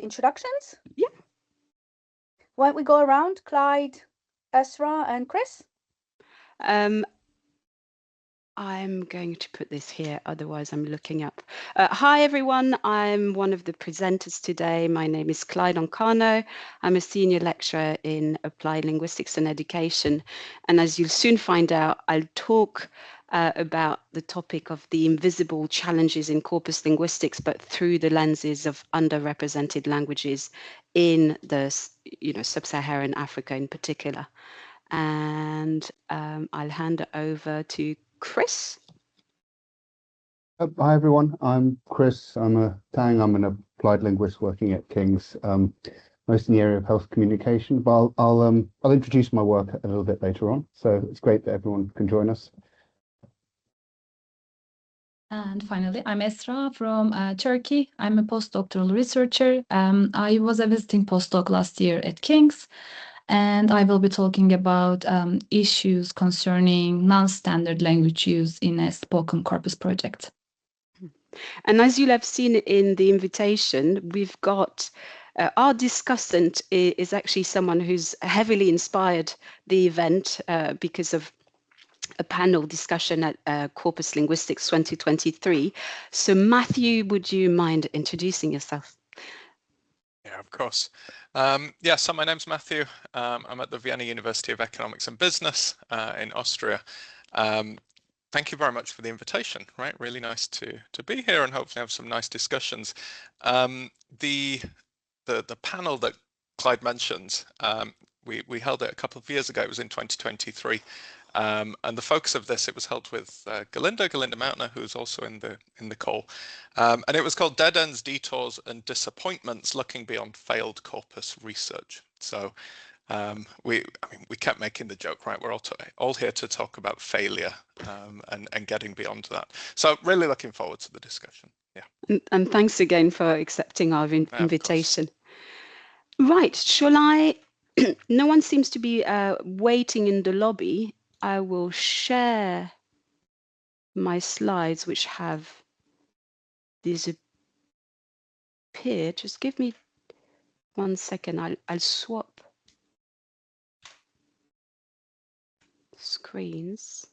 introductions? Yeah. Why don't we go around, Clyde, Esra, and Chris? I'm going to put this here, otherwise I'm looking up. Hi everyone, I'm one of the presenters today. My name is Clyde Oncano. I'm a senior lecturer in applied linguistics and education. And as you'll soon find out, I'll talk about the topic of the invisible challenges in corpus linguistics, but through the lenses of underrepresented languages in the sub-Saharan Africa in particular. And I'll hand it over to Chris. Hi everyone, I'm Chris. I'm an applied linguist working at King's, most in the area of health communication. But I'll introduce my work a little bit later on. So it's great that everyone can join us. And finally, I'm Esra from Turkey. I'm a postdoctoral researcher. I was a visiting postdoc last year at King's. And I will be talking about issues concerning non-standard language use in a spoken corpus project. And as you'll have seen in the invitation, we've got our discussant is actually someone who's heavily inspired the event because of a panel discussion at Corpus Linguistics 2023. So Matthew, would you mind introducing yourself? Yeah, of course. So my name's Matthew. I'm at the Vienna University of Economics and Business in Austria. Thank you very much for the invitation, right? Really nice to be here and hopefully have some nice discussions. The panel that Clyde mentioned, we held it a couple of years ago. It was in 2023. And the focus of this, it was held with Galinda Mautner, who's also in the call. And it was called Dead Ends, Detours and Disappointments, Looking Beyond Failed Corpus Research. So we kept making the joke, right? We're all here to talk about failure and getting beyond that. So really looking forward to the discussion. Yeah. And thanks again for accepting our invitation. Right, shall I? No one seems to be waiting in the lobby. I will share my slides, which have disappeared. Just give me 1 second. I'll swap screens.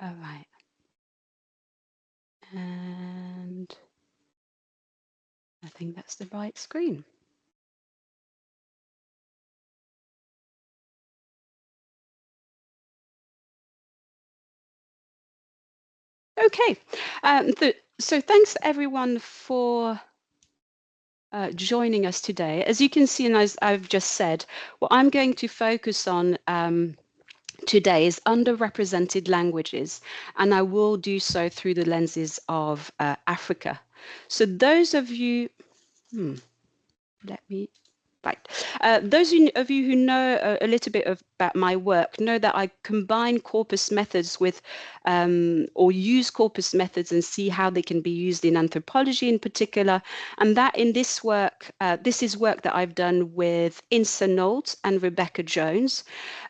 All right. And I think that's the right screen. Okay, so thanks everyone for joining us today. As you can see, and as I've just said, what I'm going to focus on today is underrepresented languages, and I will do so through the lenses of Africa. So those of you, those of you who know a little bit about my work know that I combine corpus methods with, or use corpus methods and see how they can be used in anthropology in particular. And that in this work, this is work that I've done with Insa Nolt and Rebecca Jones.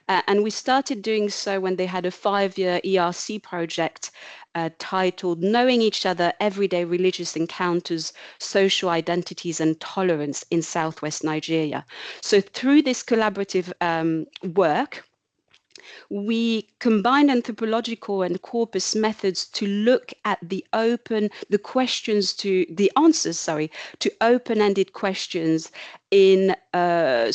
And we started doing so when they had a 5-year ERC project titled Knowing Each Other, Everyday Religious Encounters, Social Identities and Tolerance in Southwest Nigeria. So through this collaborative work, we combine anthropological and corpus methods to look at the answers to open-ended questions in a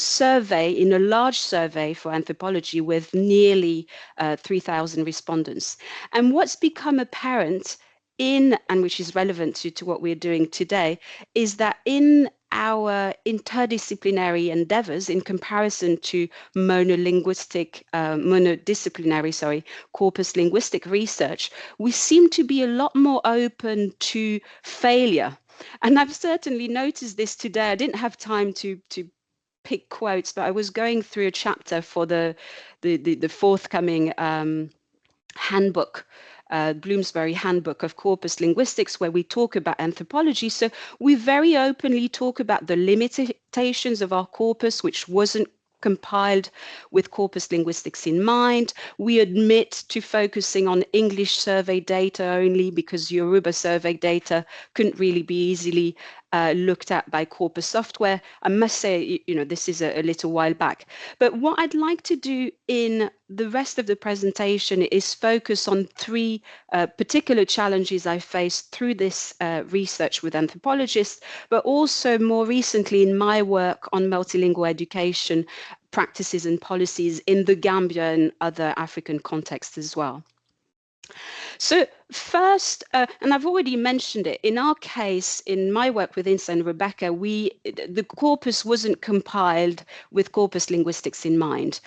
large survey for anthropology with nearly 3,000 respondents. And what's become apparent and which is relevant to what we're doing today, is that in our interdisciplinary endeavors, in comparison to monodisciplinary corpus linguistic research, we seem to be a lot more open to failure. And I've certainly noticed this today. I didn't have time to pick quotes, but I was going through a chapter for the forthcoming handbook, Bloomsbury Handbook of Corpus Linguistics, where we talk about anthropology. So we very openly talk about the limitations of our corpus, which wasn't compiled with corpus linguistics in mind. We admit to focusing on English survey data only because Yoruba survey data couldn't really be easily looked at by corpus software. I must say, this is a little while back. But what I'd like to do in the rest of the presentation is focus on three particular challenges I faced through this research with anthropologists, but also more recently in my work on multilingual education practices and policies in the Gambia and other African contexts as well. So first, and I've already mentioned it, in our case, in my work with Insa and Rebecca, the corpus wasn't compiled with corpus linguistics in mind.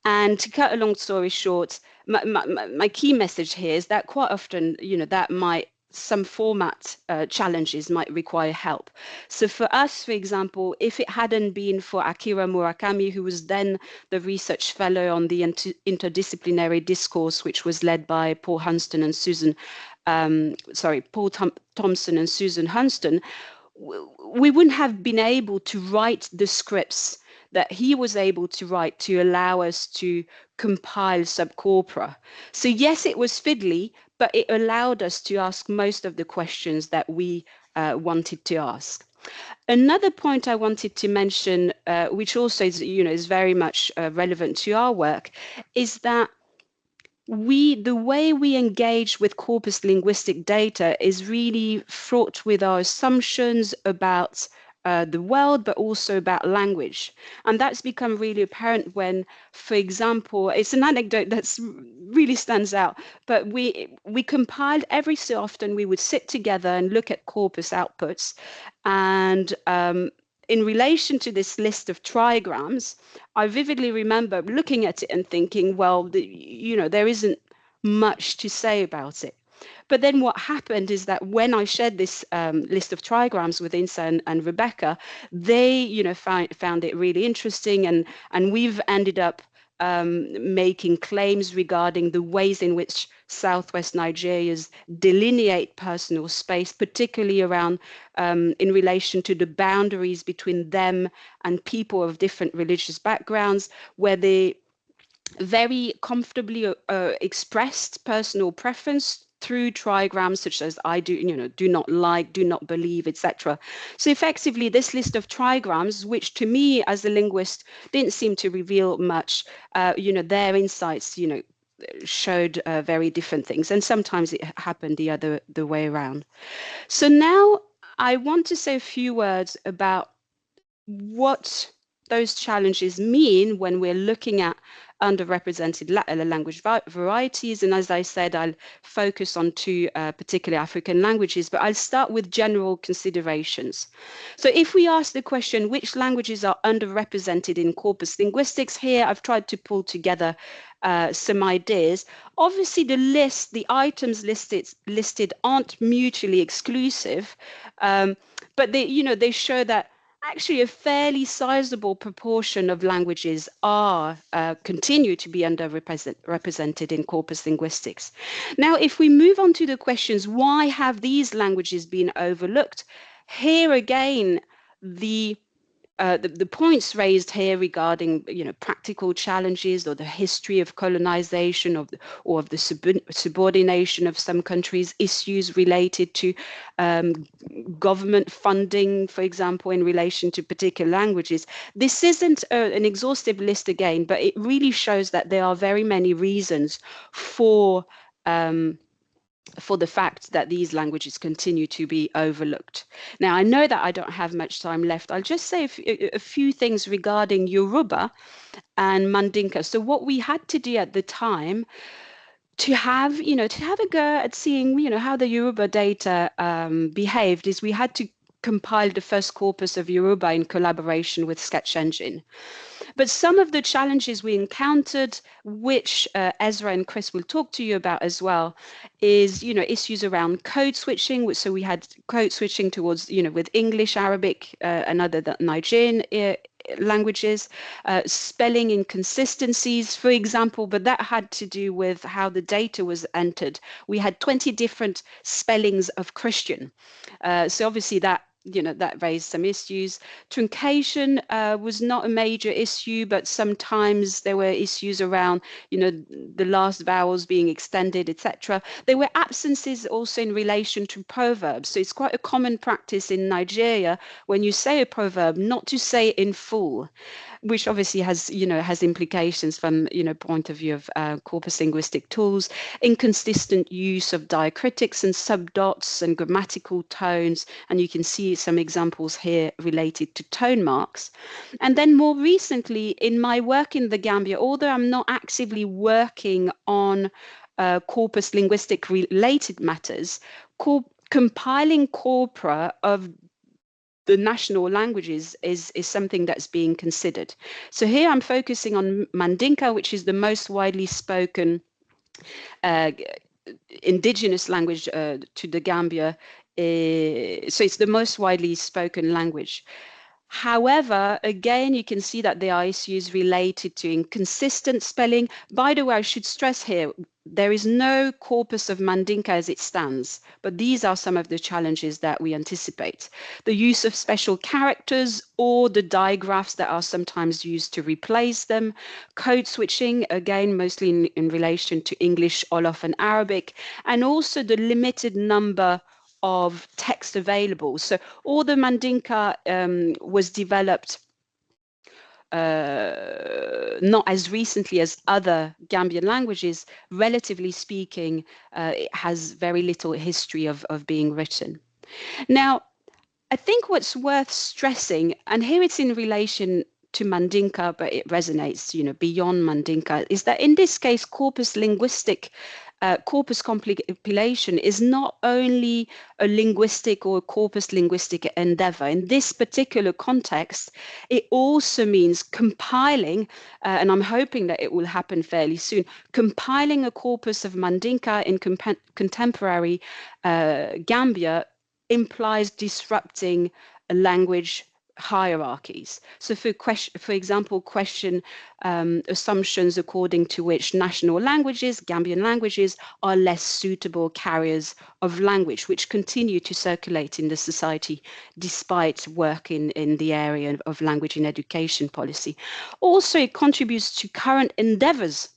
And to cut a long story short, my key message here is that quite often, that some format challenges might require help. So for us, for example, if it hadn't been for Akira Murakami, who was then the research fellow on the interdisciplinary discourse, which was led by Paul Thompson and Susan Hunston, we wouldn't have been able to write the scripts that he was able to write to allow us to compile subcorpora. So yes, it was fiddly, but it allowed us to ask most of the questions that we wanted to ask. Another point I wanted to mention, which also is very much relevant to our work, is that the way we engage with corpus linguistic data is really fraught with our assumptions about the world, but also about language. And that's become really apparent when, for example, it's an anecdote that really stands out, but we compiled every so often, we would sit together and look at corpus outputs. And in relation to this list of trigrams, I vividly remember looking at it and thinking, well, there isn't much to say about it. But then what happened is that when I shared this list of trigrams with Insa and Rebecca, they, found it really interesting, and we've ended up making claims regarding the ways in which Southwest Nigerians delineate personal space, particularly around in relation to the boundaries between them and people of different religious backgrounds, where they very comfortably expressed personal preference through trigrams such as I do, do not like, do not believe, etc. So effectively, this list of trigrams, which to me as a linguist didn't seem to reveal much, their insights, showed very different things, and sometimes it happened the way around. So now I want to say a few words about what those challenges mean when we're looking at underrepresented language varieties. And as I said, I'll focus on two particular African languages, but I'll start with general considerations. So if we ask the question, which languages are underrepresented in corpus linguistics, here I've tried to pull together some ideas. Obviously, the items listed aren't mutually exclusive, but they show that actually a fairly sizable proportion of languages continue to be underrepresented in corpus linguistics. Now, if we move on to the questions, why have these languages been overlooked? Here again, the points raised here regarding practical challenges or the history of colonization or of the subordination of some countries, issues related to government funding, for example, in relation to particular languages. This isn't an exhaustive list again, but it really shows that there are very many reasons for the fact that these languages continue to be overlooked. Now, I know that I don't have much time left. I'll just say a few things regarding Yoruba and Mandinka. So what we had to do at the time to have a go at seeing, how the Yoruba data behaved is we had to compile the first corpus of Yoruba in collaboration with Sketch Engine. But some of the challenges we encountered, which Ezra and Chris will talk to you about as well, is issues around code switching. So we had code switching towards with English, Arabic, and other Nigerian languages, spelling inconsistencies, for example, but that had to do with how the data was entered. We had 20 different spellings of Christian. So obviously that that raised some issues. Truncation was not a major issue, but sometimes there were issues around, the last vowels being extended, etc. There were absences also in relation to proverbs. So it's quite a common practice in Nigeria when you say a proverb not to say it in full, which obviously has implications from point of view of corpus linguistic tools. Inconsistent use of diacritics and subdots and grammatical tones, and you can see some examples here related to tone marks. And then more recently, in my work in the Gambia, although I'm not actively working on corpus linguistic related matters, compiling corpora of the national languages is something that's being considered. So here I'm focusing on Mandinka, which is the most widely spoken indigenous language to the Gambia. So it's the most widely spoken language. However, again, you can see that there are issues related to inconsistent spelling. By the way, I should stress here, there is no corpus of Mandinka as it stands, but these are some of the challenges that we anticipate. The use of special characters or the digraphs that are sometimes used to replace them, code switching, again, mostly in relation to English, Wolof, and Arabic, and also the limited number of text available. So all the Mandinka was developed not as recently as other Gambian languages. Relatively speaking, it has very little history of being written. Now, I think what's worth stressing, and here it's in relation to Mandinka, but it resonates, beyond Mandinka, is that in this case, corpus compilation is not only a linguistic or a corpus linguistic endeavor. In this particular context, it also means compiling, and I'm hoping that it will happen fairly soon, compiling a corpus of Mandinka in contemporary Gambia implies disrupting a language hierarchies. So for example, question assumptions according to which national languages, Gambian languages, are less suitable carriers of language, which continue to circulate in the society despite work in the area of language and education policy. Also, it contributes to current endeavors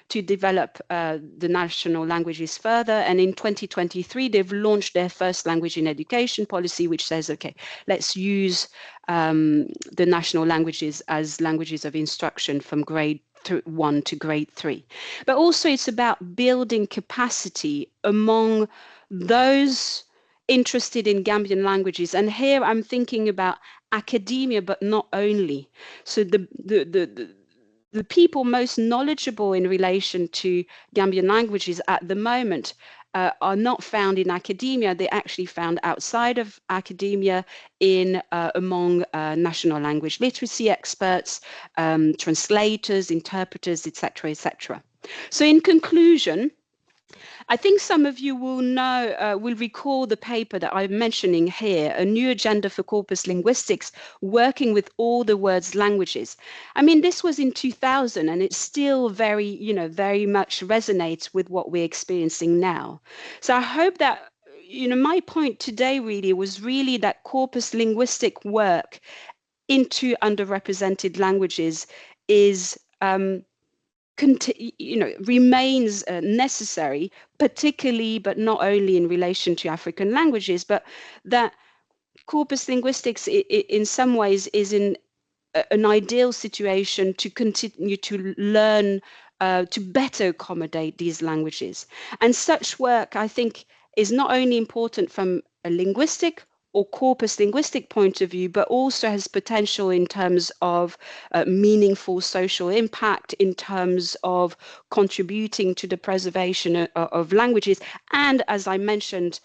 to develop the national languages further. And in 2023, they've launched their first language in education policy, which says, okay, let's use the national languages as languages of instruction from grade 1 to grade 3. But also it's about building capacity among those interested in Gambian languages. And here I'm thinking about academia, but not only. So the people most knowledgeable in relation to Gambian languages at the moment are not found in academia. They're actually found outside of academia among national language literacy experts, translators, interpreters, etc., etc. So in conclusion, I think some of you will know, will recall the paper that I'm mentioning here, A New Agenda for Corpus Linguistics, working with all the world's languages. I mean, this was in 2000 and it still very much resonates with what we're experiencing now. So I hope that, my point today really was really that corpus linguistic work into underrepresented languages is remains necessary, particularly, but not only in relation to African languages, but that corpus linguistics in some ways is in an ideal situation to continue to learn, to better accommodate these languages. And such work, I think, is not only important from a linguistic or corpus linguistic point of view, but also has potential in terms of meaningful social impact, in terms of contributing to the preservation of languages. And as I mentioned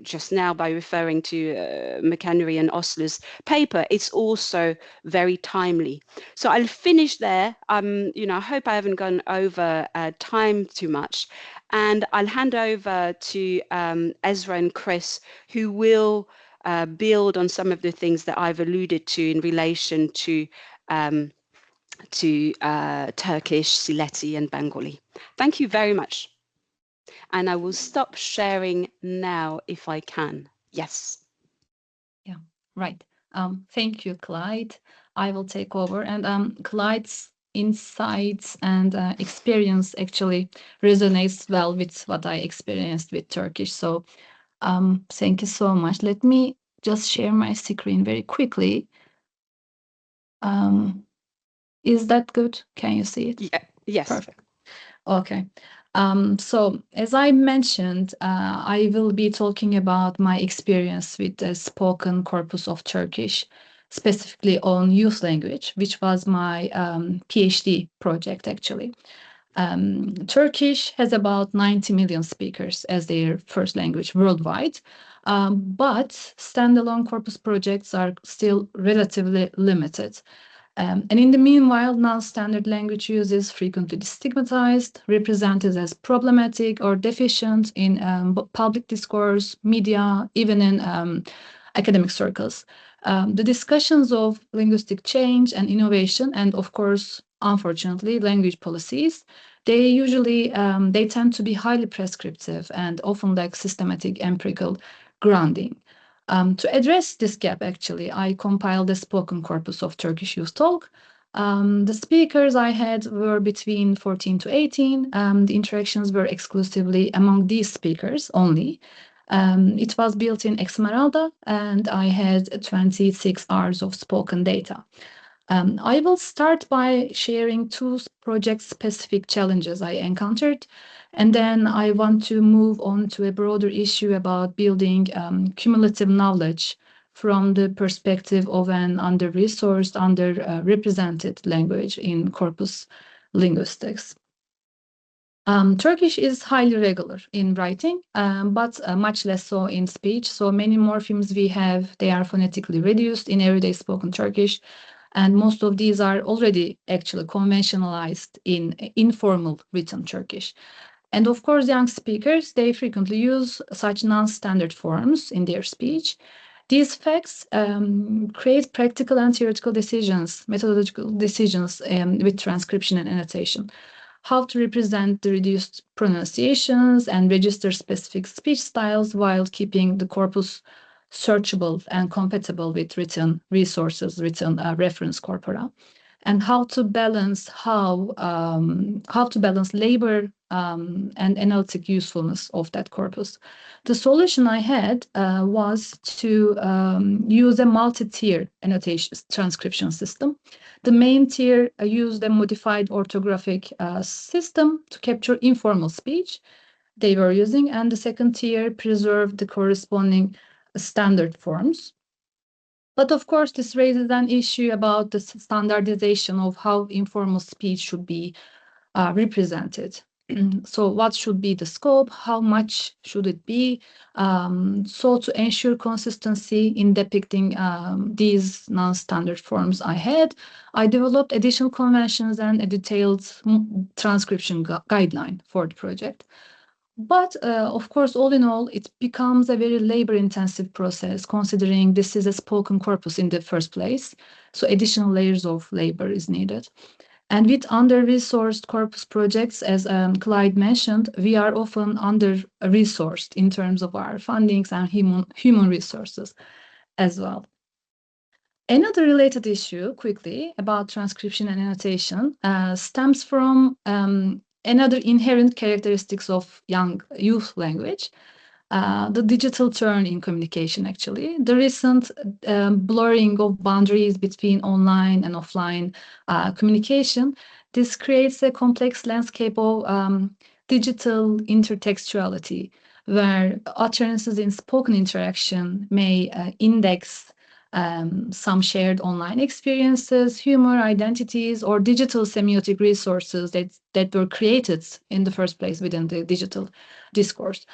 just now by referring to McHenry and Osler's paper, it's also very timely. So I'll finish there. I hope I haven't gone over time too much. And I'll hand over to Ezra and Chris, who will build on some of the things that I've alluded to in relation to Turkish, Sileti, and Bengali. Thank you very much. And I will stop sharing now if I can. Yes. Right. Thank you, Clyde. I will take over. And Clyde's insights and experience actually resonates well with what I experienced with Turkish. So thank you so much. Let me just share my screen very quickly. Is that good? Can you see it? Yeah. Yes. Perfect. Okay. So as I mentioned, I will be talking about my experience with the spoken corpus of Turkish, specifically on youth language, which was my PhD project actually. Turkish has about 90 million speakers as their first language worldwide, but standalone corpus projects are still relatively limited. And in the meanwhile, non-standard language use is frequently stigmatized, represented as problematic or deficient in public discourse, media, even in academic circles. The discussions of linguistic change and innovation, and of course, unfortunately, language policies, they tend to be highly prescriptive and often lack systematic empirical grounding. To address this gap, actually, I compiled a spoken corpus of Turkish youth talk. The speakers I had were between 14 to 18. The interactions were exclusively among these speakers only. It was built in Esmeralda, and I had 26 hours of spoken data. I will start by sharing two project-specific challenges I encountered, and then I want to move on to a broader issue about building cumulative knowledge from the perspective of an under-resourced, underrepresented language in corpus linguistics. Turkish is highly regular in writing, but much less so in speech. So many morphemes we have, they are phonetically reduced in everyday spoken Turkish. And most of these are already actually conventionalized in informal written Turkish. And of course, young speakers, they frequently use such non-standard forms in their speech. These facts create practical and theoretical decisions, methodological decisions with transcription and annotation. How to represent the reduced pronunciations and register specific speech styles while keeping the corpus searchable and compatible with written resources, written reference corpora, and how to balance labor and analytic usefulness of that corpus. The solution I had was to use a multi-tier annotation transcription system. The main tier used a modified orthographic system to capture informal speech they were using, and the second tier preserved the corresponding standard forms. But of course, this raises an issue about the standardization of how informal speech should be represented. So what should be the scope? How much should it be? So to ensure consistency in depicting these non-standard forms I developed additional conventions and a detailed transcription guideline for the project. But of course, all in all, it becomes a very labor-intensive process, considering this is a spoken corpus in the first place. So additional layers of labor is needed. And with under-resourced corpus projects, as Clyde mentioned, we are often under-resourced in terms of our fundings and human resources as well. Another related issue, quickly, about transcription and annotation stems from another inherent characteristics of youth language, the digital turn in communication, actually. The recent blurring of boundaries between online and offline communication, this creates a complex landscape of digital intertextuality, where utterances in spoken interaction may index some shared online experiences, humor, identities, or digital semiotic resources that were created in the first place within the digital discourse.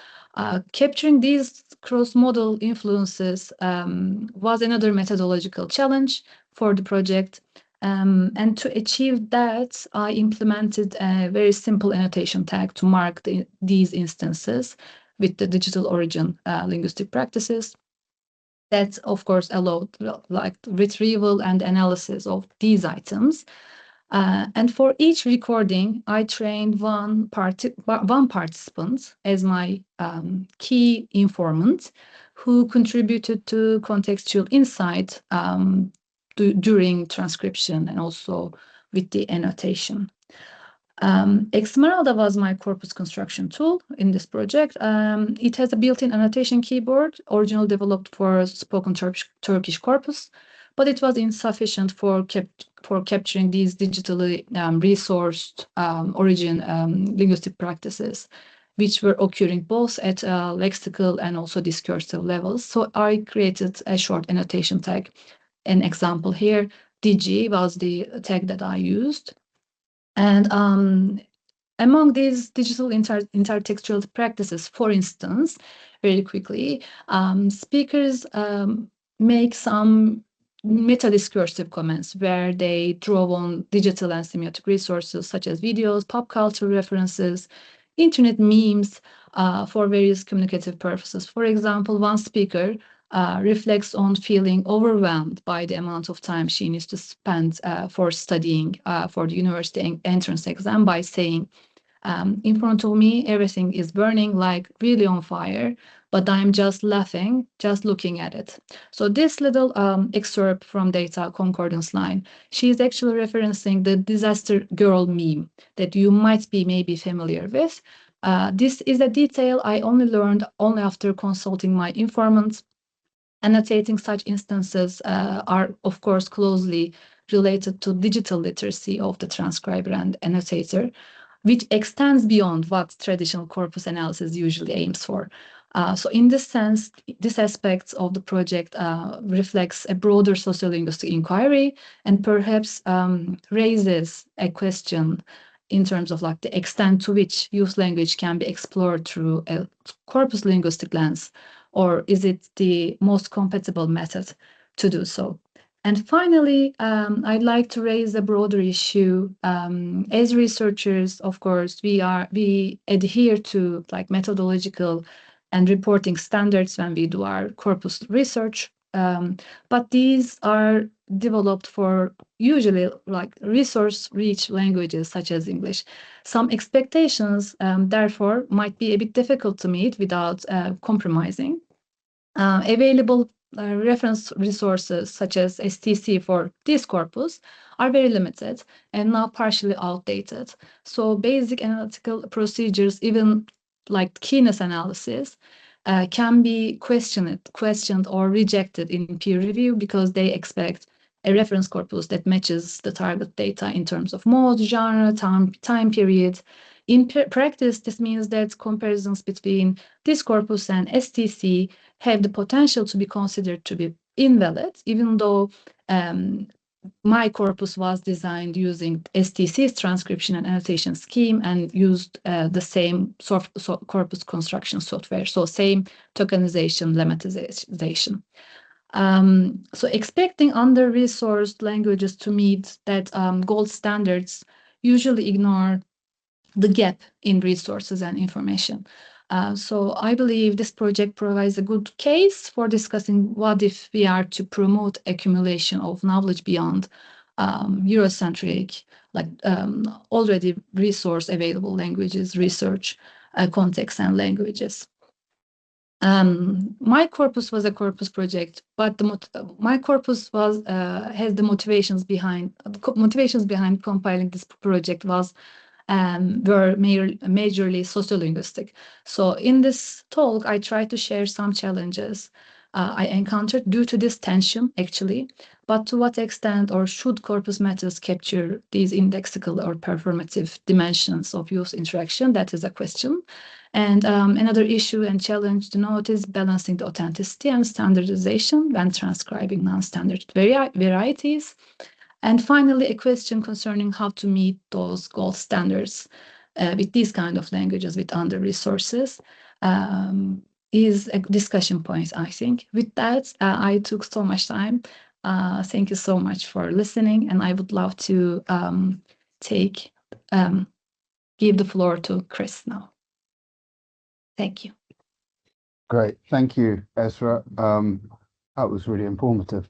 Capturing these cross-modal influences was another methodological challenge for the project. And to achieve that, I implemented a very simple annotation tag to mark these instances with the digital origin linguistic practices. That, of course, allowed like retrieval and analysis of these items. And for each recording, I trained one participant as my key informant, who contributed to contextual insight during transcription and also with the annotation. Esmeralda was my corpus construction tool in this project. It has a built-in annotation keyboard, originally developed for spoken Turkish corpus, but it was insufficient for capturing these digitally resourced origin linguistic practices, which were occurring both at lexical and also discursive levels. So I created a short annotation tag. An example here, DG was the tag that I used. And among these digital intertextual practices, for instance, very quickly, speakers make some meta-discursive comments where they draw on digital and semiotic resources such as videos, pop culture references, internet memes for various communicative purposes. For example, one speaker reflects on feeling overwhelmed by the amount of time she needs to spend for studying for the university entrance exam by saying, in front of me, everything is burning like really on fire, but I'm just laughing, just looking at it. So this little excerpt from data concordance line, she is actually referencing the disaster girl meme that you might be maybe familiar with. This is a detail I only learned only after consulting my informants. Annotating such instances are, of course, closely related to digital literacy of the transcriber and annotator, which extends beyond what traditional corpus analysis usually aims for. So in this sense, this aspect of the project reflects a broader sociolinguistic inquiry and perhaps raises a question in terms of like the extent to which youth language can be explored through a corpus linguistic lens, or is it the most compatible method to do so? And finally, I'd like to raise a broader issue. As researchers, of course, we adhere to like methodological and reporting standards when we do our corpus research. But these are developed for usually like resource-rich languages such as English. Some expectations, therefore, might be a bit difficult to meet without compromising. Available reference resources such as STC for this corpus are very limited and now partially outdated. So basic analytical procedures, even like keenness analysis, can be questioned or rejected in peer review because they expect a reference corpus that matches the target data in terms of mode, genre, time period. In practice, this means that comparisons between this corpus and STC have the potential to be considered to be invalid, even though my corpus was designed using STC's transcription and annotation scheme and used the same corpus construction software, so same tokenization, lemmatization. So expecting under-resourced languages to meet that gold standards usually ignore the gap in resources and information. So I believe this project provides a good case for discussing what if we are to promote accumulation of knowledge beyond Eurocentric, like already resource available languages, research, contexts, and languages. My corpus was a corpus project, but my corpus has the motivations behind compiling this project were majorly sociolinguistic. So in this talk, I tried to share some challenges I encountered due to this tension, actually, but to what extent or should corpus methods capture these indexical or performative dimensions of youth interaction? That is a question. And another issue and challenge to note is balancing the authenticity and standardization when transcribing non-standard varieties. And finally, a question concerning how to meet those gold standards with these kind of languages with under-resources is a discussion point, I think. With that, I took so much time. Thank you so much for listening, and I would love to give the floor to Chris now. Thank you. Great. Thank you, Esra. That was really informative.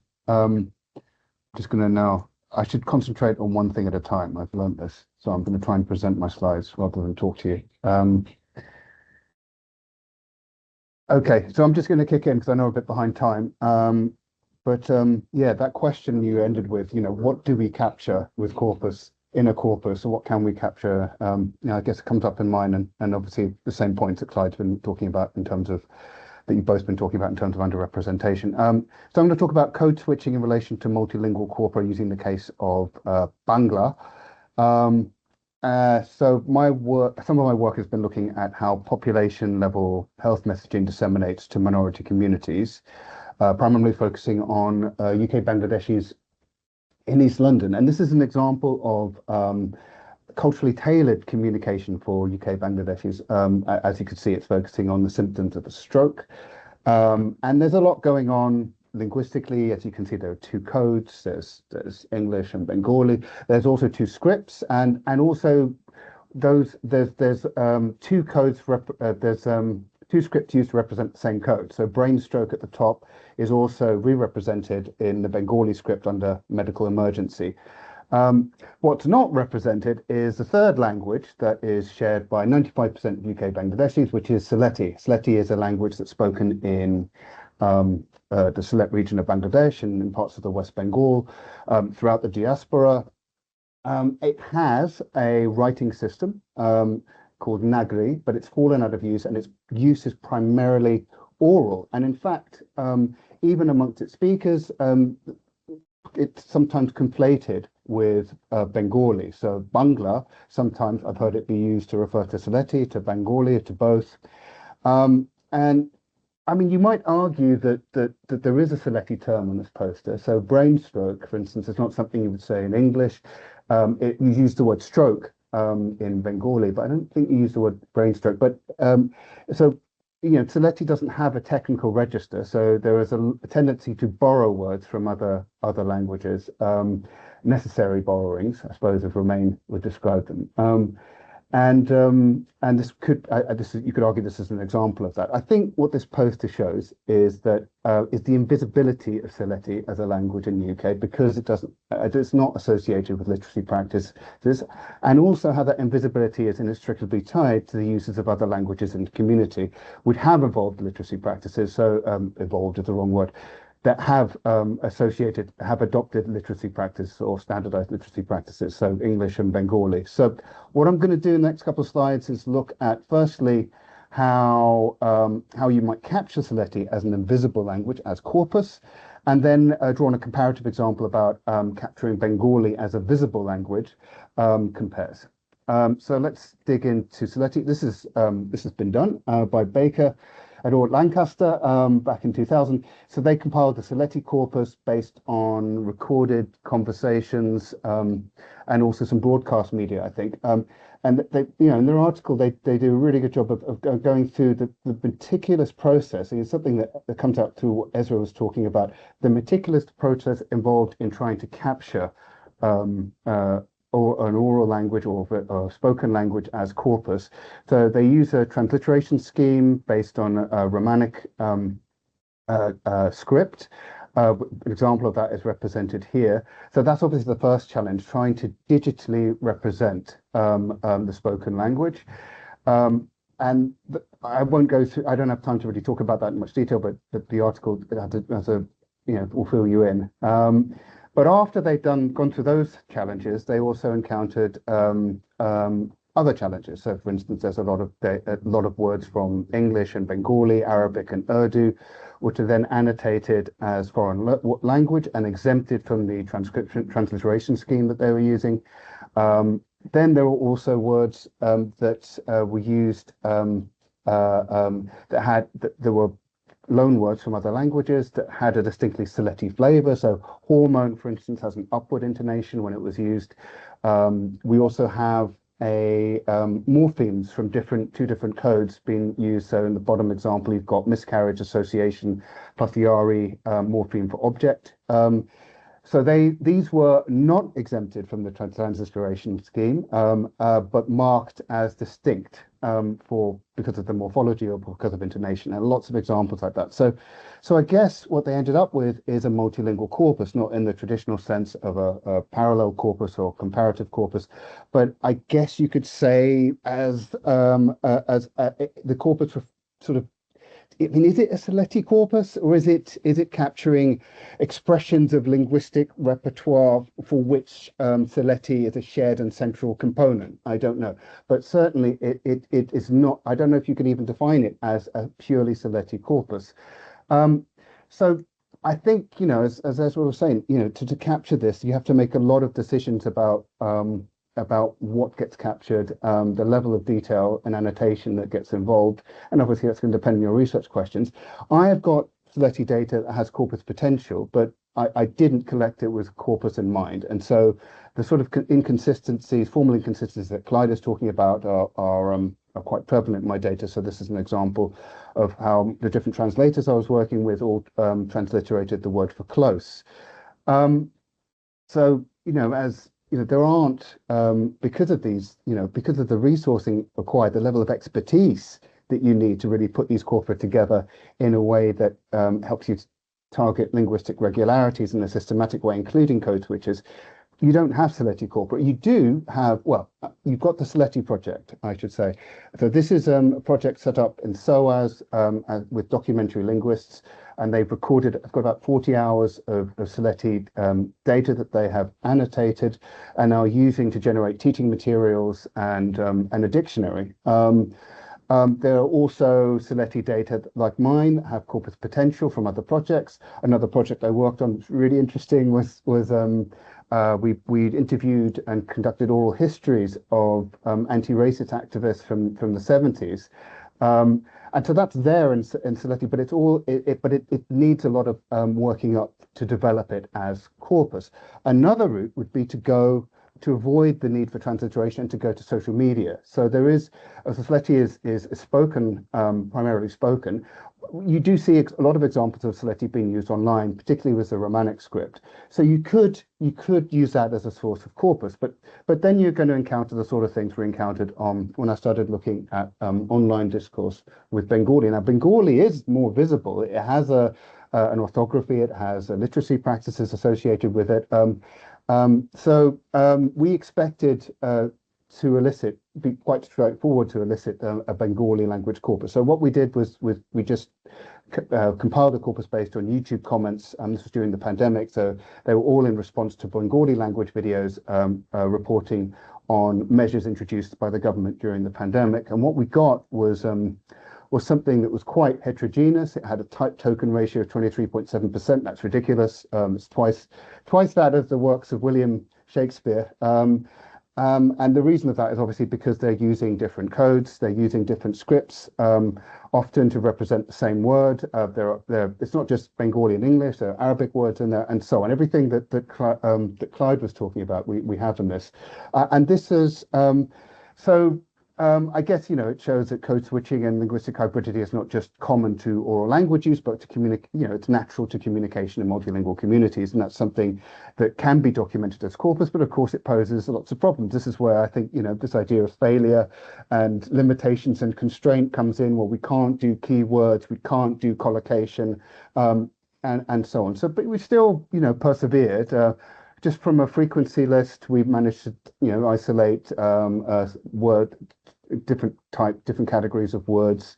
Just going to now, I should concentrate on one thing at a time. I've learned this, so I'm going to try and present my slides rather than talk to you. Okay, so I'm just going to kick in because I know I'm a bit behind time. Yeah, that question you ended with, what do we capture with corpus in a corpus, or what can we capture? I guess it comes up in mine, and obviously the same points that Clyde's been talking about in terms of that you've both been talking about in terms of underrepresentation. So I'm going to talk about code switching in relation to multilingual corpora using the case of Bangla. So some of my work has been looking at how population level health messaging disseminates to minority communities, primarily focusing on UK Bangladeshis in East London. And this is an example of culturally tailored communication for UK Bangladeshis. As you can see, it's focusing on the symptoms of a stroke. And there's a lot going on linguistically. As you can see, there are two codes. There's English and Bengali. There's also two scripts, and also there's two codes. There's two scripts used to represent the same code. So brain stroke at the top is also re-represented in the Bengali script under medical emergency. What's not represented is the third language that is shared by 95% of UK Bangladeshis, which is Sylheti. Sylheti is a language that's spoken in the Sylhet region of Bangladesh and in parts of the West Bengal, throughout the diaspora. It has a writing system called Nagri, but it's fallen out of use, and its use is primarily oral. And in fact, even amongst its speakers, it's sometimes conflated with Bengali. So Bangla, sometimes I've heard it be used to refer to Sylheti, to Bengali, to both. And I mean, you might argue that there is a Sylheti term on this poster. So brain stroke, for instance, is not something you would say in English. You use the word stroke in Bengali, but I don't think you use the word brain stroke. But so, Sylheti doesn't have a technical register, so there is a tendency to borrow words from other languages, necessary borrowings, I suppose, as Romain would describe them. And this you could argue this is an example of that. I think what this poster shows is that is the invisibility of Sylheti as a language in the UK, because it's not associated with literacy practices, and also how that invisibility is inextricably tied to the uses of other languages in the community, which have evolved literacy practices. So evolved is the wrong word. That have adopted literacy practice or standardized literacy practices, so English and Bengali. So what I'm going to do in the next couple of slides is look at, firstly, how you might capture Sylheti as an invisible language, as corpus, and then draw on a comparative example about capturing Bengali as a visible language compares. So let's dig into Sylheti. This has been done by Baker at Lancaster back in 2000. So they compiled the Sylheti corpus based on recorded conversations and also some broadcast media, I think. And they, in their article, they do a really good job of going through the meticulous process. And it's something that comes out through what Ezra was talking about, the meticulous process involved in trying to capture or an oral language or spoken language as corpus. So they use a transliteration scheme based on a Romanic script. An example of that is represented here. So that's obviously the first challenge, trying to digitally represent the spoken language. And I won't go through, I don't have time to really talk about that in much detail, but the article will fill you in. But after they've gone through those challenges, they also encountered other challenges. So, for instance, there's a lot of words from English and Bengali, Arabic and Urdu, which are then annotated as foreign language and exempted from the transliteration scheme that they were using. Then there were also words that were used there were loan words from other languages that had a distinctly Sylheti flavor. So hormone, for instance, has an upward intonation when it was used. We also have morphemes from two different codes being used. So in the bottom example, you've got miscarriage association plus the RE morpheme for object. So these were not exempted from the transliteration scheme, but marked as distinct because of the morphology or because of intonation, and lots of examples like that. So I guess what they ended up with is a multilingual corpus, not in the traditional sense of a parallel corpus or comparative corpus, but I guess you could say as the corpus sort of I mean, is it a Saletti corpus, or is it capturing expressions of linguistic repertoire for which Saletti is a shared and central component? I don't know, but certainly it is not. I don't know if you can even define it as a purely Saletti corpus. So I think, you know, as Ezra was saying, you know, to capture this, you have to make a lot of decisions about what gets captured, the level of detail and annotation that gets involved, and obviously that's going to depend on your research questions. I have got Saletti data that has corpus potential, but I didn't collect it with corpus in mind, and so the sort of inconsistencies, formal inconsistencies that Clyde is talking about are quite prevalent in my data. So this is an example of how the different translators I was working with all transliterated the word for close. So, you know, as you know, there aren't, because of these, you know, because of the resourcing required, the level of expertise that you need to really put these corpora together in a way that helps you target linguistic regularities in a systematic way, including code switches. You don't have Saletti corpora. You do have, well, you've got the Saletti project, I should say. So this is a project set up in SOAS with documentary linguists, and they've recorded, I've got about 40 hours of Saletti data that they have annotated and are using to generate teaching materials and a dictionary. There are also Saletti data like mine have corpus potential from other projects. Another project I worked on, really interesting, was we interviewed and conducted oral histories of anti-racist activists from the 70s. And so that's there in Saletti, but it needs a lot of working up to develop it as corpus. Another route would be to avoid the need for transliteration and to go to social media. So there is, as Saletti is spoken, primarily spoken, you do see a lot of examples of Saletti being used online, particularly with the Romanic script. So you could use that as a source of corpus, but then you're going to encounter the sort of things we encountered when I started looking at online discourse with Bengali. Now, Bengali is more visible. It has an orthography, it has literacy practices associated with it. So we expected to elicit, be quite straightforward to elicit a Bengali language corpus. So what we did was we just compiled a corpus based on YouTube comments. This was during the pandemic, so they were all in response to Bengali language videos reporting on measures introduced by the government during the pandemic. And what we got was something that was quite heterogeneous. It had a type token ratio of 23.7%. That's ridiculous. It's twice that of the works of William Shakespeare. And the reason of that is obviously because they're using different codes, they're using different scripts, often to represent the same word. It's not just Bengali and English, there are Arabic words in there, and so on. Everything that Clyde was talking about, we have in this. And this is, I guess, you know, it shows that code switching and linguistic hybridity is not just common to oral language use, but to communicate, you know, it's natural to communication in multilingual communities. And that's something that can be documented as corpus, but of course it poses lots of problems. This is where I think, you know, this idea of failure and limitations and constraint comes in. Well, we can't do keywords, we can't do collocation, and so on. So, but we still, you know, persevered. Just from a frequency list, we've managed to, you know, isolate different categories of words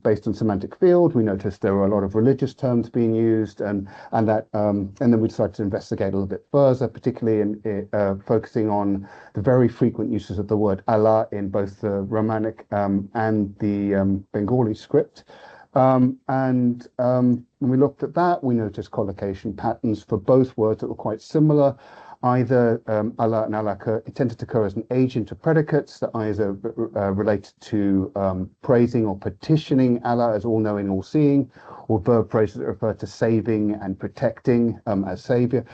based on semantic field. We noticed there were a lot of religious terms being used, and then we decided to investigate a little bit further, particularly in focusing on the very frequent uses of the word Allah in both the Romanic and the Bengali script. When we looked at that, we noticed collocation patterns for both words that were quite similar. Either Allah and Allah tended to occur as an agent of predicates that either related to praising or petitioning Allah as all-knowing, all-seeing, or verb phrases that refer to saving and protecting as savior,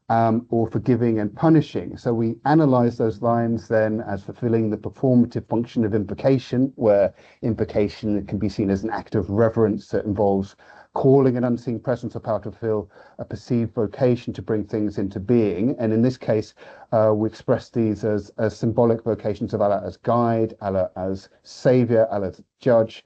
or forgiving and punishing. So we analyzed those lines then as fulfilling the performative function of invocation, where invocation can be seen as an act of reverence that involves calling an unseen presence or power to fulfill a perceived vocation to bring things into being. And in this case, we express these as symbolic vocations of Allah as guide, Allah as savior, Allah as judge.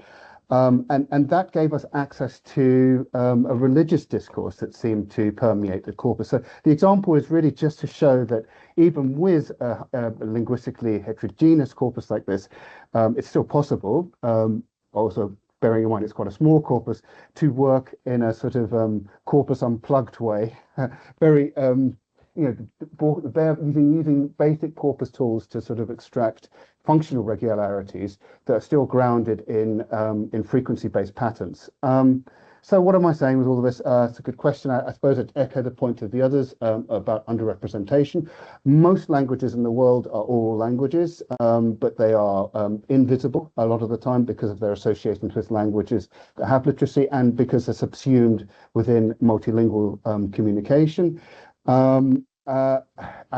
And that gave us access to a religious discourse that seemed to permeate the corpus. So the example is really just to show that even with a linguistically heterogeneous corpus like this, it's still possible. Also bearing in mind it's quite a small corpus, to work in a sort of corpus unplugged way, very using basic corpus tools to sort of extract functional regularities that are still grounded in frequency-based patterns. So what am I saying with all of this? It's a good question. I suppose I'd echo the point of the others about underrepresentation. Most languages in the world are oral languages, but they are invisible a lot of the time because of their associations with languages that have literacy and because they're subsumed within multilingual communication. I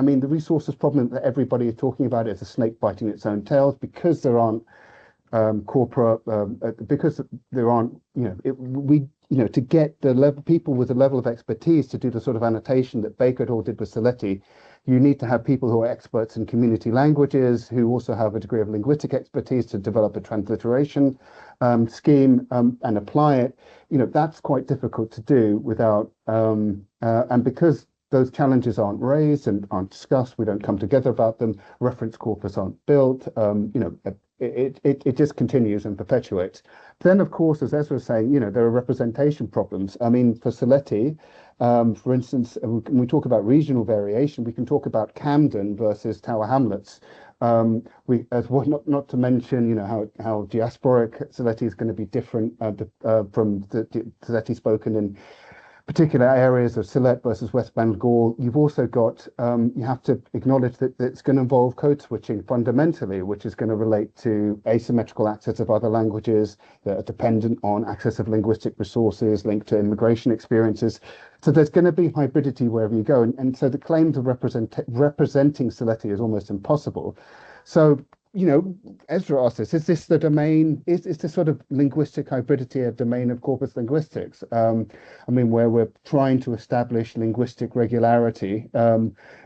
mean, the resources problem that everybody is talking about is a snake biting its own tails because there aren't because there aren't, to get the level people with the level of expertise to do the sort of annotation that Baker et al. Did with Saletti, you need to have people who are experts in community languages, who also have a degree of linguistic expertise to develop a transliteration scheme and apply it. That's quite difficult to do without, and because those challenges aren't raised and aren't discussed, we don't come together about them, reference corpus aren't built, it just continues and perpetuates. Then, of course, as Ezra was saying, there are representation problems. I mean, for Saletti, for instance, when we talk about regional variation, we can talk about Camden versus Tower Hamlets. Not to mention, how diasporic Saletti is going to be different from the Saletti spoken in particular areas of Sylhet versus West Bengal. You've also got, you have to acknowledge that it's going to involve code switching fundamentally, which is going to relate to asymmetrical access of other languages that are dependent on access of linguistic resources linked to immigration experiences. So there's going to be hybridity wherever you go. And so the claim to representing Sylheti is almost impossible. So, Ezra asked this, is this the domain, is this sort of linguistic hybridity a domain of corpus linguistics? I mean, where we're trying to establish linguistic regularity,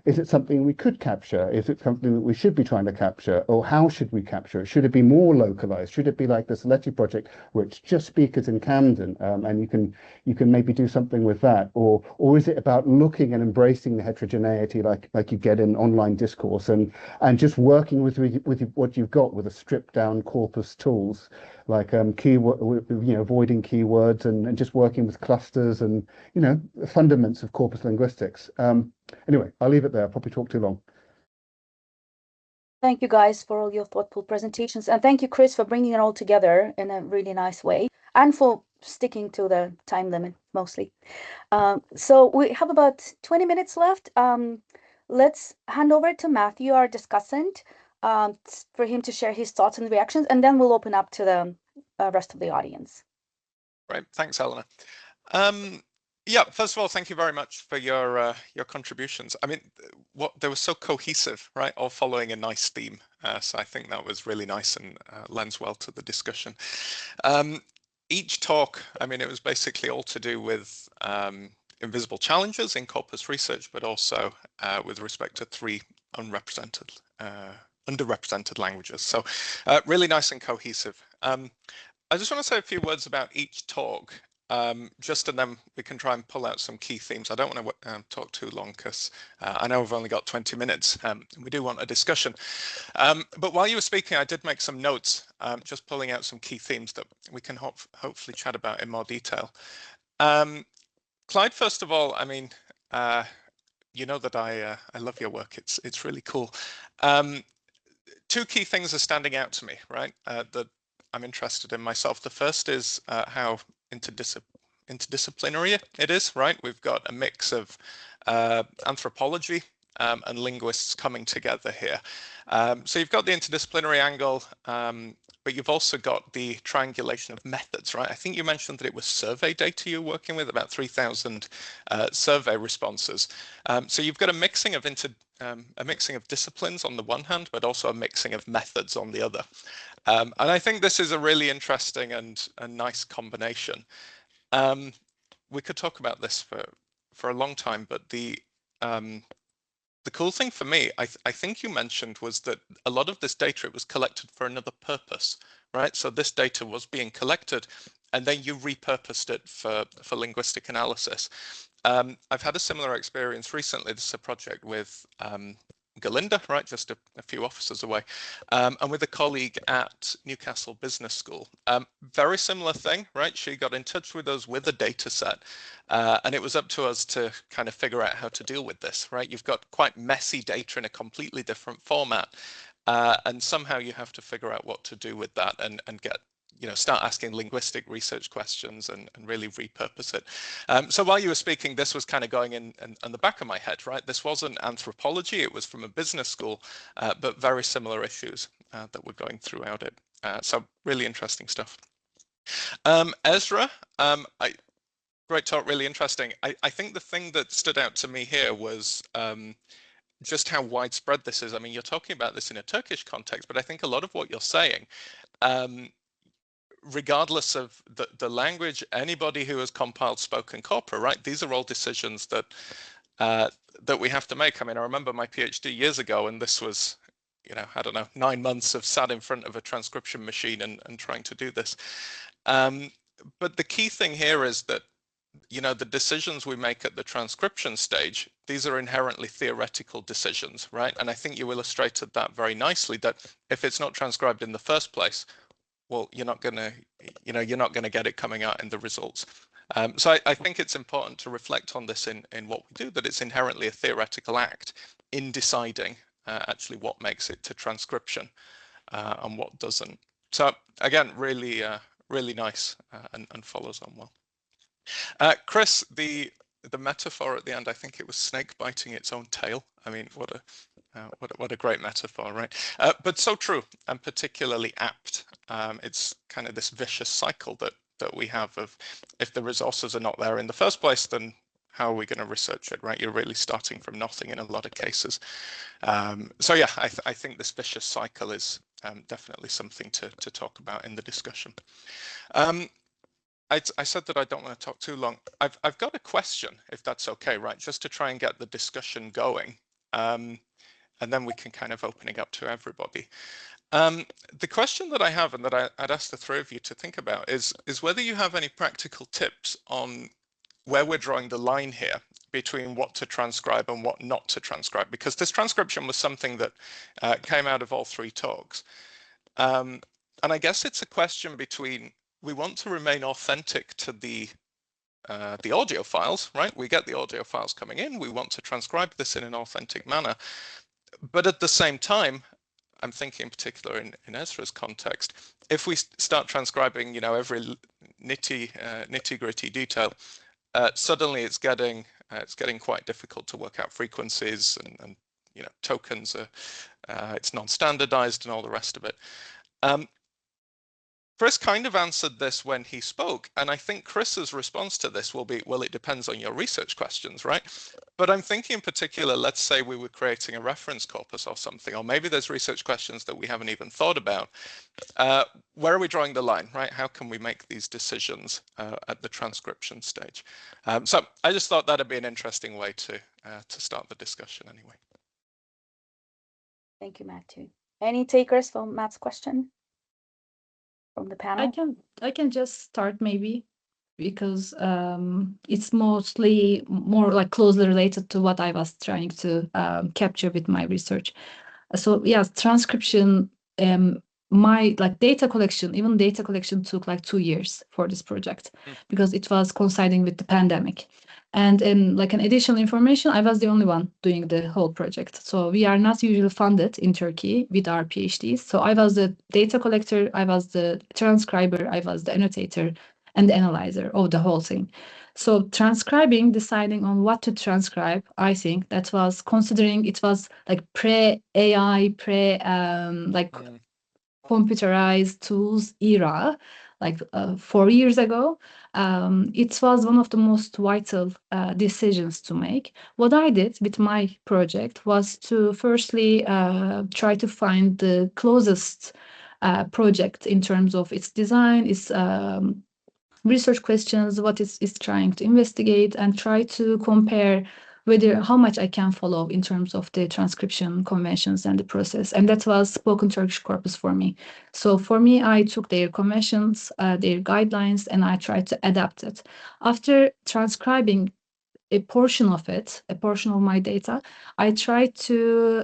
is it something we could capture? Is it something that we should be trying to capture? Or how should we capture it? Should it be more localized? Should it be like the Sylheti project, where it's just speakers in Camden, and you can maybe do something with that? Or is it about looking and embracing the heterogeneity like you get in online discourse and just working with what you've got with a stripped down corpus tools like keyword, avoiding keywords and just working with clusters and the fundaments of corpus linguistics. Anyway, I'll leave it there. I'll probably talk too long. Thank you guys for all your thoughtful presentations, and thank you, Chris, for bringing it all together in a really nice way and for sticking to the time limit mostly. So we have about 20 minutes left. Let's hand over to Matthew, our discussant, for him to share his thoughts and reactions, and then we'll open up to the rest of the audience. Right, thanks, Eleanor. Yeah, first of all, thank you very much for your contributions. I mean, they were so cohesive, right? All following a nice theme. So I think that was really nice and lends well to the discussion. Each talk, I mean, it was basically all to do with invisible challenges in corpus research, but also with respect to 3 underrepresented languages. So really nice and cohesive. I just want to say a few words about each talk, and then we can try and pull out some key themes. I don't want to talk too long because I know we've only got 20 minutes. We do want a discussion. But while you were speaking, I did make some notes, just pulling out some key themes that we can hopefully chat about in more detail. Clyde, first of all, I mean, you know that I love your work. It's really cool. 2 key things are standing out to me, right? That I'm interested in myself. The first is how interdisciplinary it is, right? We've got a mix of anthropology and linguists coming together here. So you've got the interdisciplinary angle, but you've also got the triangulation of methods, right? I think you mentioned that it was survey data you're working with, about 3,000 survey responses. So you've got a mixing of disciplines on the one hand, but also a mixing of methods on the other. And I think this is a really interesting and a nice combination. We could talk about this for a long time, but the cool thing for me, I think you mentioned, was that a lot of this data, it was collected for another purpose, right? So this data was being collected and then you repurposed it for linguistic analysis. I've had a similar experience recently. This is a project with Galinda, right, just a few offices away, and with a colleague at Newcastle Business School. Very similar thing, right? She got in touch with us with a data set, and it was up to us to kind of figure out how to deal with this, right? You've got quite messy data in a completely different format, and somehow you have to figure out what to do with that and get, start asking linguistic research questions and really repurpose it. So while you were speaking, this was kind of going in the back of my head, right? This wasn't anthropology, it was from a business school, but very similar issues that were going throughout it. So really interesting stuff. Ezra, great talk, really interesting. I think the thing that stood out to me here was just how widespread this is. I mean, you're talking about this in a Turkish context, but I think a lot of what you're saying, regardless of the language, anybody who has compiled spoken corpora, right? These are all decisions that that we have to make. I mean, I remember my PhD years ago, and this was, I don't know, 9 months of sat in front of a transcription machine and trying to do this. But the key thing here is that, the decisions we make at the transcription stage, these are inherently theoretical decisions, right? And I think you illustrated that very nicely, that if it's not transcribed in the first place, well, you're not going to get it coming out in the results. So I think it's important to reflect on this in what we do, that it's inherently a theoretical act in deciding actually what makes it to transcription and what doesn't. So again, really, really nice and follows on well. Chris, the metaphor at the end, I think it was snake biting its own tail. I mean, what a great metaphor, right? But so true and particularly apt. It's kind of this vicious cycle that we have of, if the resources are not there in the first place, then how are we going to research it, right? You're really starting from nothing in a lot of cases. So yeah, I think this vicious cycle is definitely something to talk about in the discussion. I said that I don't want to talk too long. I've got a question, if that's okay, right? Just to try and get the discussion going. And then we can kind of open it up to everybody. The question that I have, and that I'd ask the three of you to think about, is whether you have any practical tips on where we're drawing the line here between what to transcribe and what not to transcribe, because this transcription was something that came out of all three talks. And I guess it's a question between, we want to remain authentic to the audio files, right? We get the audio files coming in, we want to transcribe this in an authentic manner. But at the same time, I'm thinking in particular in Ezra's context, if we start transcribing, every nitty-gritty detail, suddenly it's getting quite difficult to work out frequencies and tokens. It's non-standardized and all the rest of it. Chris kind of answered this when he spoke, and I think Chris's response to this will be, well, it depends on your research questions, right? But I'm thinking in particular, let's say we were creating a reference corpus or something, or maybe there's research questions that we haven't even thought about. Where are we drawing the line, right? How can we make these decisions at the transcription stage? So I just thought that'd be an interesting way to start the discussion anyway. Thank you, Matthew. Any takers from Matt's question? From the panel? I can just start maybe, because it's mostly more like closely related to what I was trying to capture with my research. So yes, transcription, my data collection, even data collection took like 2 years for this project because it was coinciding with the pandemic. And in an additional information, I was the only one doing the whole project. So we are not usually funded in Turkey with our PhDs. So I was the data collector, I was the transcriber, I was the annotator and the analyzer of the whole thing. So transcribing, deciding on what to transcribe, I think that was considering it was like pre-AI, computerized tools era, 4 years ago. It was one of the most vital decisions to make. What I did with my project was to firstly try to find the closest project in terms of its design, its research questions, what it's trying to investigate, and try to compare whether how much I can follow in terms of the transcription conventions and the process. And that was spoken Turkish corpus for me. So for me, I took their conventions, their guidelines, and I tried to adapt it. After transcribing a portion of it, a portion of my data, I tried to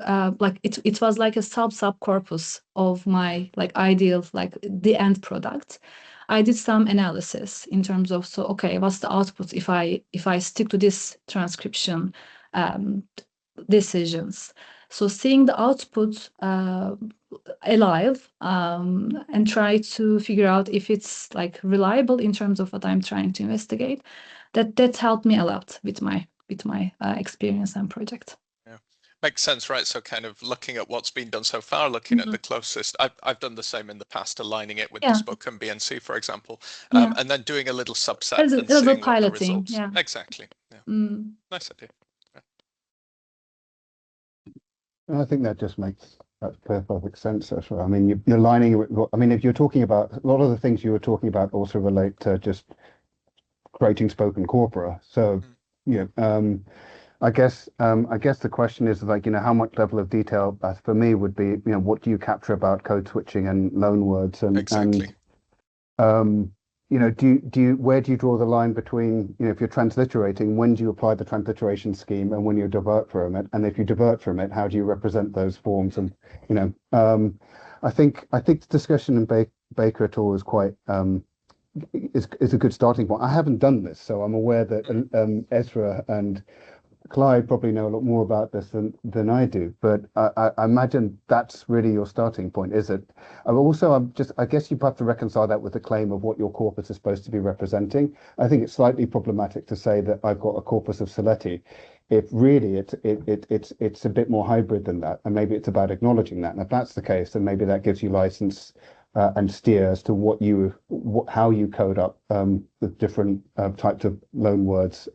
it was like a sub corpus of my like ideal, like the end product. I did some analysis in terms of, so okay, what's the output if I stick to this transcription decisions. So seeing the output alive and try to figure out if it's like reliable in terms of what I'm trying to investigate, that helped me a lot with my experience and project. Yeah, makes sense, right? So kind of looking at what's been done so far, looking at the closest. I've done the same in the past, aligning it with the spoken BNC, for example, and then doing a little subset and seeing what the results. Yeah. Exactly. Yeah. Nice idea. I think that just makes perfect sense. Actually, I mean, you're lining it with. I mean, if you're talking about a lot of the things you were talking about, also relate to just creating spoken corpora. So, I guess the question is like, how much level of detail for me would be, what do you capture about code switching and loan words and exactly. Where do you draw the line between, if you're transliterating, when do you apply the transliteration scheme and when you divert from it? And if you divert from it, how do you represent those forms? And, I think the discussion in Baker et al. Is quite, is a good starting point. I haven't done this, so I'm aware that Ezra and Clyde probably know a lot more about this than I do, but I imagine that's really your starting point, is it? I guess you have to reconcile that with the claim of what your corpus is supposed to be representing. I think it's slightly problematic to say that I've got a corpus of Saletti, if really it's a bit more hybrid than that, and maybe it's about acknowledging that. And if that's the case, then maybe that gives you license and steer as to how you code up the different types of loan words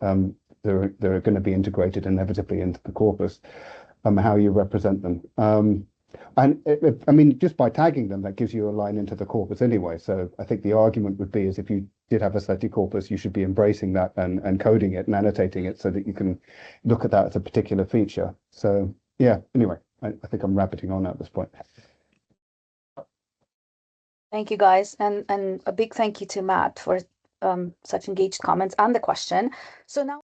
they're going to be integrated inevitably into the corpus, how you represent them. I mean, just by tagging them, that gives you a line into the corpus anyway. So I think the argument would be is if you did have a Saletti corpus, you should be embracing that and coding it and annotating it so that you can look at that as a particular feature. So yeah, anyway, I think I'm rabbiting on at this point. Thank you, guys. And a big thank you to Matt for such engaged comments and the question. So now